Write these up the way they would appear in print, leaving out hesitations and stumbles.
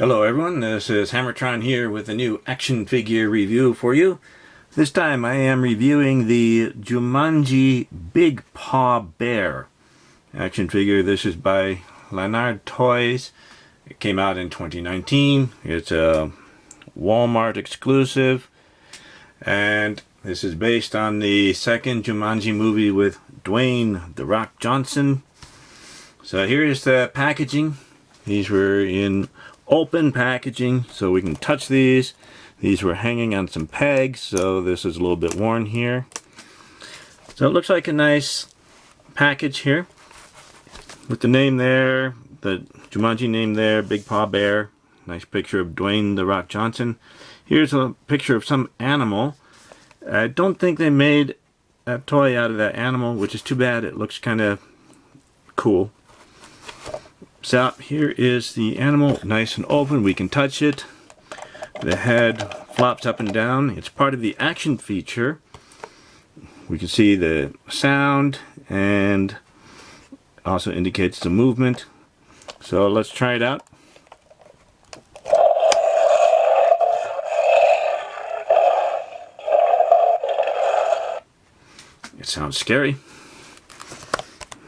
Hello everyone, this is HammerTron here with a new action figure review for you. This time I am reviewing the Jumanji Big Paw Bear action figure. This is by Lanard toys. It came out in 2019. It's a Walmart exclusive, and this is based on the second Jumanji movie with Dwayne "The Rock" Johnson. So here is the packaging. These were in open packaging, so we can touch these. These were hanging on some pegs, so this is a little bit worn here. So it looks like a nice package here with the name there, the Jumanji name there, Big Paw Bear. Nice picture of Dwayne "The Rock" Johnson. Here's a picture of some animal. I don't think they made a toy out of that animal, which is too bad. It looks kind of cool. So here is the animal, nice and open. We can touch it. The head flops up and down. It's part of the action feature. We can see the sound and also indicates the movement. So let's try it out. It sounds scary.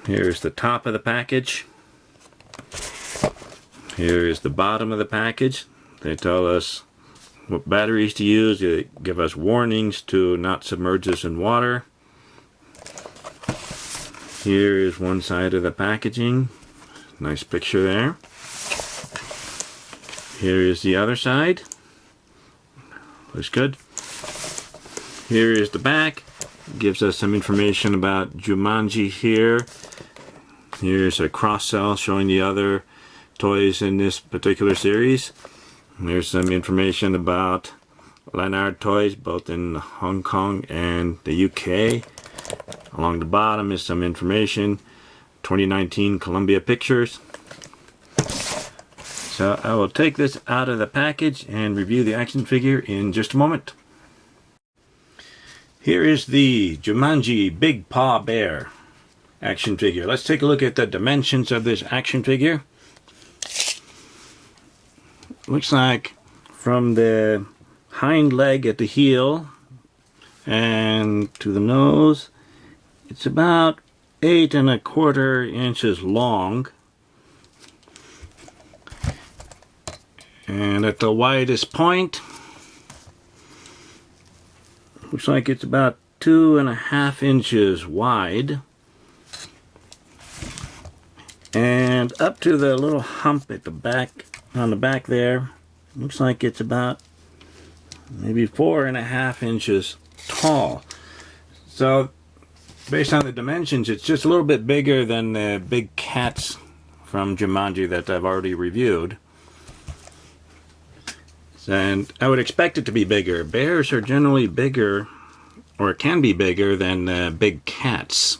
Here's the top of the package. Here is the bottom of the package. They tell us what batteries to use. They give us warnings to not submerge this in water. Here is one side of the packaging. Nice picture there. Here is the other side. Looks good. Here is the back. Gives us some information about Jumanji here. Here's a cross cell showing the other toys in this particular series. There's some information about Lanard toys both in Hong Kong and the UK. Along the bottom is some information. 2019 Columbia Pictures. So I will take this out of the package and review the action figure in just a moment. Here is the Jumanji Big Paw Bear action figure. Let's take a look at the dimensions of this action figure. Looks like from the hind leg at the heel and to the nose, it's about 8¼ inches long. And at the widest point, looks like it's about 2½ inches wide. And up to the little hump at the back, on the back there, looks like it's about maybe 4½ inches tall. So based on the dimensions, it's just a little bit bigger than the big cats from Jumanji that I've already reviewed. And I would expect it to be bigger. Bears are generally bigger, or can be bigger, than big cats.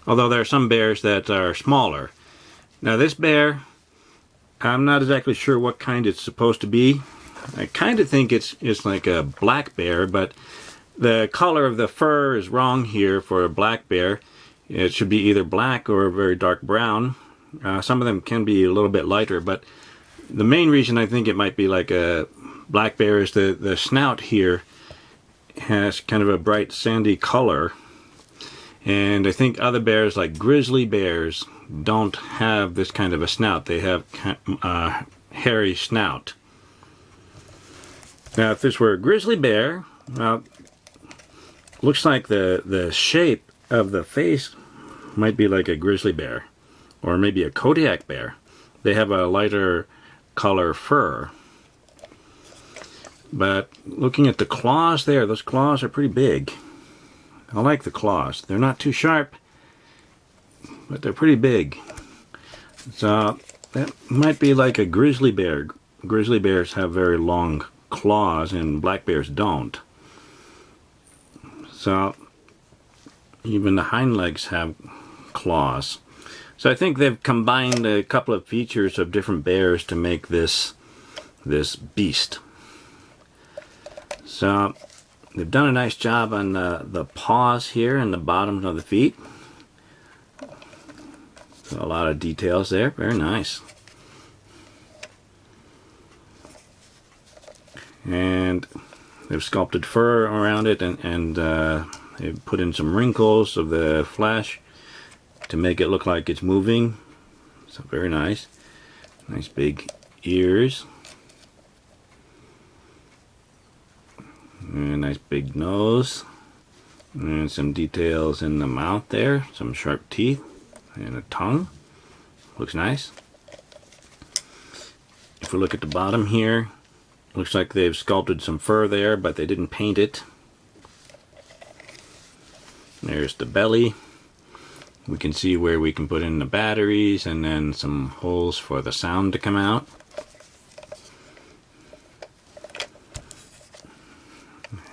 Although there are some bears that are smaller. Now this bear, I'm not exactly sure what kind it's supposed to be. I kind of think it's like a black bear, but the color of the fur is wrong here for a black bear. It should be either black or very dark brown. Some of them can be a little bit lighter, but the main reason I think it might be like a black bear is the snout here has kind of a bright sandy color. And I think other bears, like grizzly bears, don't have this kind of a snout. They have a hairy snout. Now if this were a grizzly bear, well, looks like the shape of the face might be like a grizzly bear, or maybe a Kodiak bear. They have a lighter color fur. But looking at the claws there, those claws are pretty big. I like the claws. They're not too sharp, but they're pretty big. So that might be like a grizzly bear. Grizzly bears have very long claws and black bears don't. So even the hind legs have claws. So I think they've combined a couple of features of different bears to make this beast. So they've done a nice job on the paws here and the bottoms of the feet. So a lot of details there, very nice. And they've sculpted fur around it, and they've put in some wrinkles of the flesh to make it look like it's moving. So very nice. Nice big ears. And a nice big nose. And some details in the mouth there. Some sharp teeth and a tongue. Looks nice. If we look at the bottom here, looks like they've sculpted some fur there, but they didn't paint it. There's the belly. We can see where we can put in the batteries, and then some holes for the sound to come out.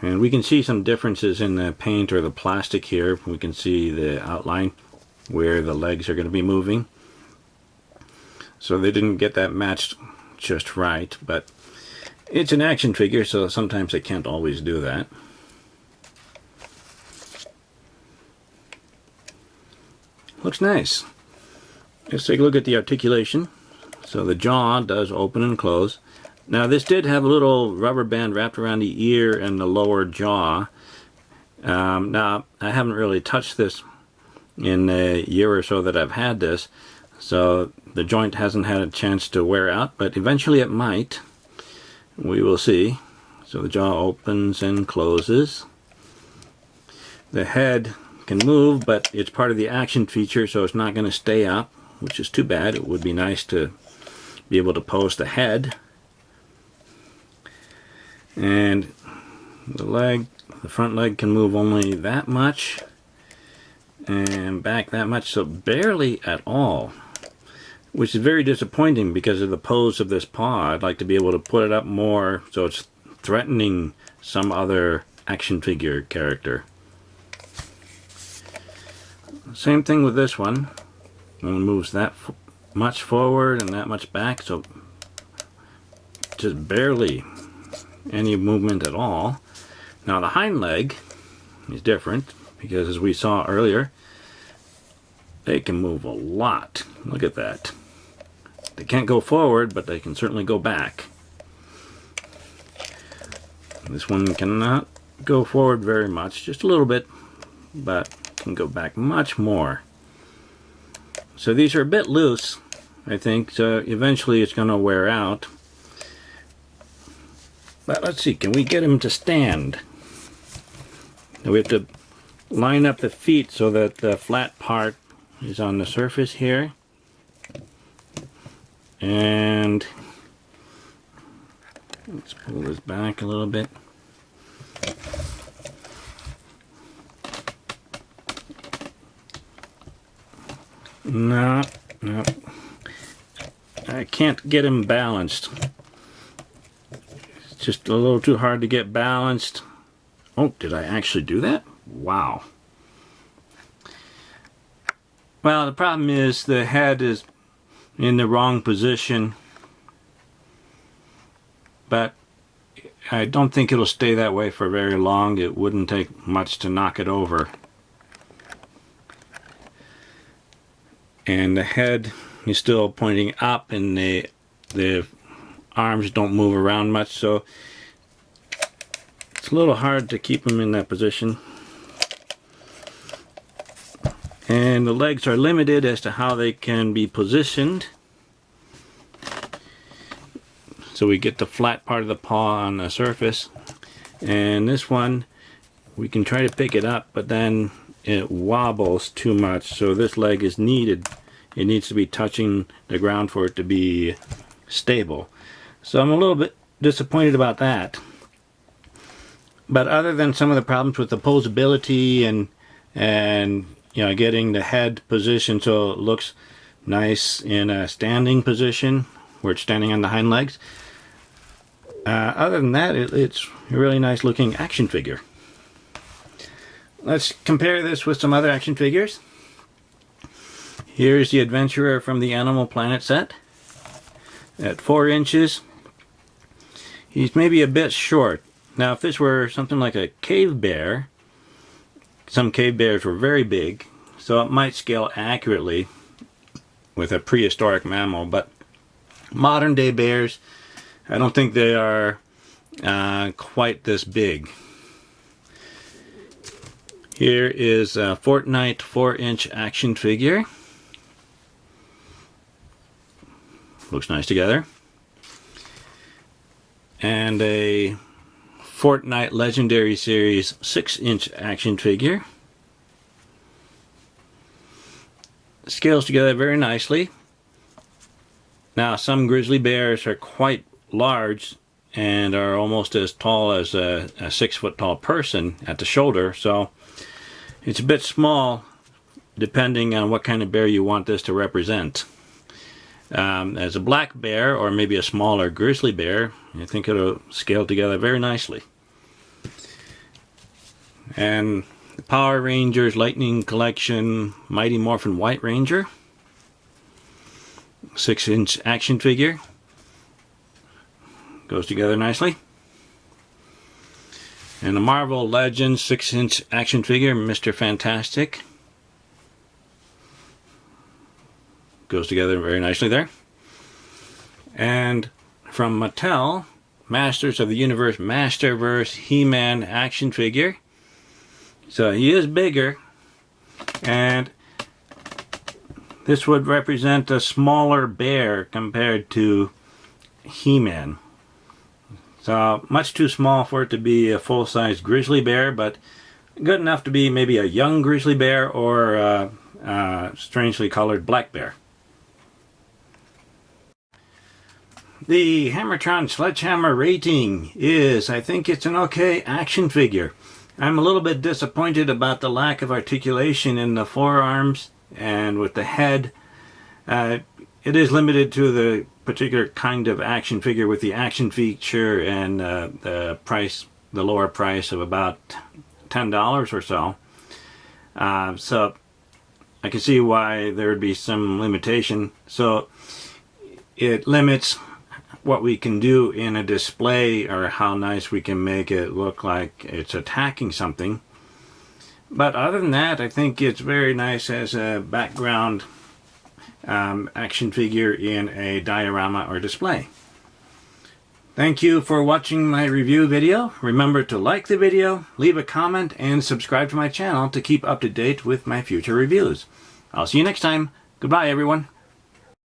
And we can see some differences in the paint or the plastic here. We can see the outline where the legs are going to be moving. So they didn't get that matched just right, but it's an action figure, so sometimes they can't always do that. Looks nice. Let's take a look at the articulation. So the jaw does open and close. Now this did have a little rubber band wrapped around the ear and the lower jaw. Now I haven't really touched this in a year or so that I've had this, so the joint hasn't had a chance to wear out, but eventually it might. We will see. So the jaw opens and closes. The head can move, but it's part of the action feature, so it's not going to stay up, which is too bad. It would be nice to be able to pose the head. And the leg, the front leg can move only that much, and back that much, so barely at all, which is very disappointing because of the pose of this paw. I'd like to be able to put it up more so it's threatening some other action figure character. Same thing with this one. It moves that much forward and that much back, so just barely any movement at all. Now the hind leg is different because, as we saw earlier, they can move a lot. Look at that. They can't go forward, but they can certainly go back. This one cannot go forward very much, just a little bit, but can go back much more. So these are a bit loose, I think, so eventually it's going to wear out. But let's see, can we get him to stand? Now we have to line up the feet so that the flat part is on the surface here. And let's pull this back a little bit. No, I can't get him balanced. It's just a little too hard to get balanced. Oh, did I actually do that? Wow. Well, the problem is the head is in the wrong position, but I don't think it'll stay that way for very long. It wouldn't take much to knock it over. And the head is still pointing up, and the arms don't move around much, so it's a little hard to keep them in that position. And the legs are limited as to how they can be positioned. So we get the flat part of the paw on the surface. And this one, we can try to pick it up, but then it wobbles too much. So this leg is needed. It needs to be touching the ground for it to be stable. So I'm a little bit disappointed about that. But other than some of the problems with the posability and you know, getting the head positioned so it looks nice in a standing position where it's standing on the hind legs, other than that, it's a really nice looking action figure. Let's compare this with some other action figures. Here's the Adventurer from the Animal Planet set. At 4 inches. He's maybe a bit short. Now if this were something like a cave bear, some cave bears were very big, so it might scale accurately with a prehistoric mammal, but modern day bears, I don't think they are quite this big. Here is a Fortnite 4-inch action figure. Looks nice together. And a Fortnite Legendary Series 6-inch action figure. Scales together very nicely. Now, some grizzly bears are quite large and are almost as tall as a 6-foot tall person at the shoulder, so it's a bit small depending on what kind of bear you want this to represent. As a black bear or maybe a smaller grizzly bear, I think it'll scale together very nicely. And the Power Rangers Lightning Collection Mighty Morphin White Ranger 6-inch action figure. Goes together nicely. And the Marvel Legends 6-inch action figure, Mr. Fantastic. Goes together very nicely there. And from Mattel, Masters of the Universe Masterverse He-Man action figure. So he is bigger, and this would represent a smaller bear compared to He-Man. So much too small for it to be a full-size grizzly bear, but good enough to be maybe a young grizzly bear or a strangely colored black bear. The HammerTron Sledgehammer rating is, I think it's an okay action figure. I'm a little bit disappointed about the lack of articulation in the forearms and with the head. It is limited to the particular kind of action figure with the action feature and the lower price of about $10 or so. So I can see why there would be some limitation. So it limits what we can do in a display or how nice we can make it look like it's attacking something. But other than that, I think it's very nice as a background action figure in a diorama or display. Thank you for watching my review video. Remember to like the video, leave a comment, and subscribe to my channel to keep up to date with my future reviews. I'll see you next time. Goodbye, everyone.